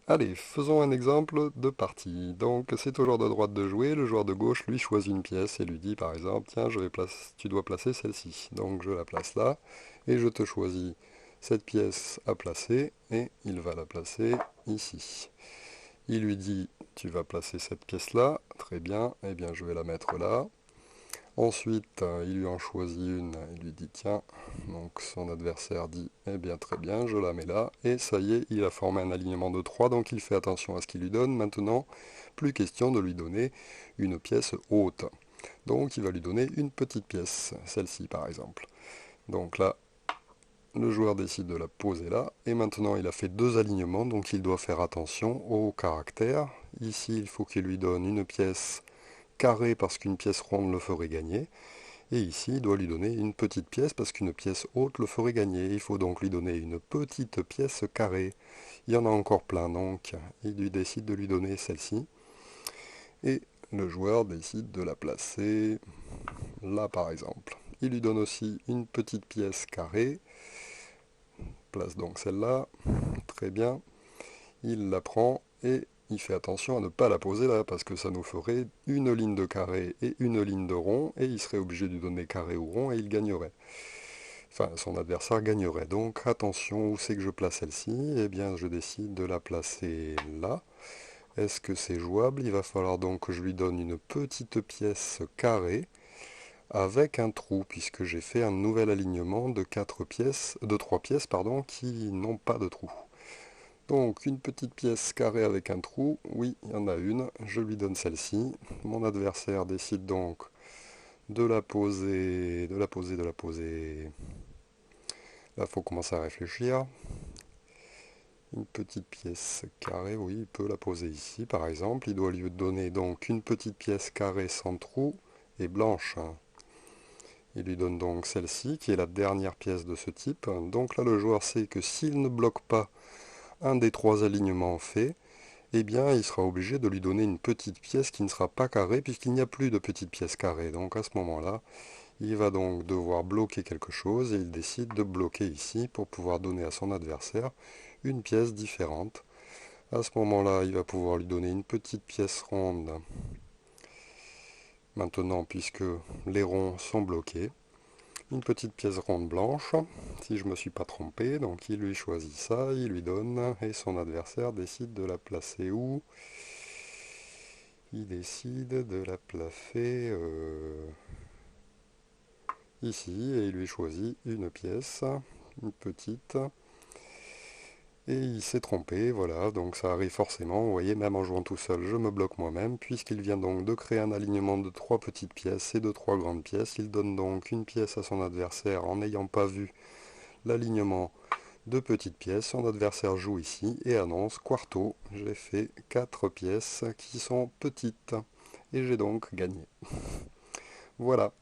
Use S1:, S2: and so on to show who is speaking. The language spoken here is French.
S1: Allez, faisons un exemple de partie. Donc, c'est au joueur de droite de jouer. Le joueur de gauche, lui, choisit une pièce et lui dit, par exemple, tiens, tu dois placer celle-ci. Donc, je la place là et je te choisis cette pièce à placer et il va la placer ici. Il lui dit, tu vas placer cette pièce-là. Très bien, eh bien, je vais la mettre là. Ensuite, il lui en choisit une, il lui dit tiens, donc son adversaire dit eh bien très bien, je la mets là, et ça y est, il a formé un alignement de 3, donc il fait attention à ce qu'il lui donne. Maintenant, plus question de lui donner une pièce haute. Donc il va lui donner une petite pièce, celle-ci par exemple. Donc là, le joueur décide de la poser là, et maintenant il a fait deux alignements, donc il doit faire attention au caractère. Ici, il faut qu'il lui donne une pièce carrée parce qu'une pièce ronde le ferait gagner. Et ici, il doit lui donner une petite pièce parce qu'une pièce haute le ferait gagner. Il faut donc lui donner une petite pièce carrée. Il y en a encore plein, donc il lui décide de lui donner celle-ci. Et le joueur décide de la placer là, par exemple. Il lui donne aussi une petite pièce carrée. Place donc celle-là. Très bien. Il la prend et il fait attention à ne pas la poser là, parce que ça nous ferait une ligne de carré et une ligne de rond, et il serait obligé de lui donner carré ou rond, et il gagnerait. Enfin, son adversaire gagnerait. Donc attention, où c'est que je place celle-ci? Eh bien, je décide de la placer là. Est-ce que c'est jouable? Il va falloir donc que je lui donne une petite pièce carrée avec un trou, puisque j'ai fait un nouvel alignement de 4 pièces, de 3 pièces, pardon, qui n'ont pas de trou. Donc une petite pièce carrée avec un trou, oui, il y en a une, je lui donne celle-ci. Mon adversaire décide donc de la poser, de la poser, de la poser. Là, il faut commencer à réfléchir. Une petite pièce carrée, oui, il peut la poser ici, par exemple. Il doit lui donner donc une petite pièce carrée sans trou et blanche. Il lui donne donc celle-ci, qui est la dernière pièce de ce type. Donc là, le joueur sait que s'il ne bloque pas un des trois alignements faits, eh bien, il sera obligé de lui donner une petite pièce qui ne sera pas carrée, puisqu'il n'y a plus de petite pièce carrée. Donc à ce moment-là, il va donc devoir bloquer quelque chose, et il décide de bloquer ici pour pouvoir donner à son adversaire une pièce différente. À ce moment-là, il va pouvoir lui donner une petite pièce ronde, maintenant puisque les ronds sont bloqués. Une petite pièce ronde blanche, si je ne me suis pas trompé, donc il lui choisit ça, il lui donne, et son adversaire décide de la placer où? Il décide de la placer ici, et il lui choisit une pièce, une petite, et il s'est trompé, voilà, donc ça arrive forcément, vous voyez, même en jouant tout seul, je me bloque moi-même, puisqu'il vient donc de créer un alignement de trois petites pièces et de trois grandes pièces. Il donne donc une pièce à son adversaire en n'ayant pas vu l'alignement de petites pièces. Son adversaire joue ici et annonce quarto, j'ai fait quatre pièces qui sont petites, et j'ai donc gagné. Voilà.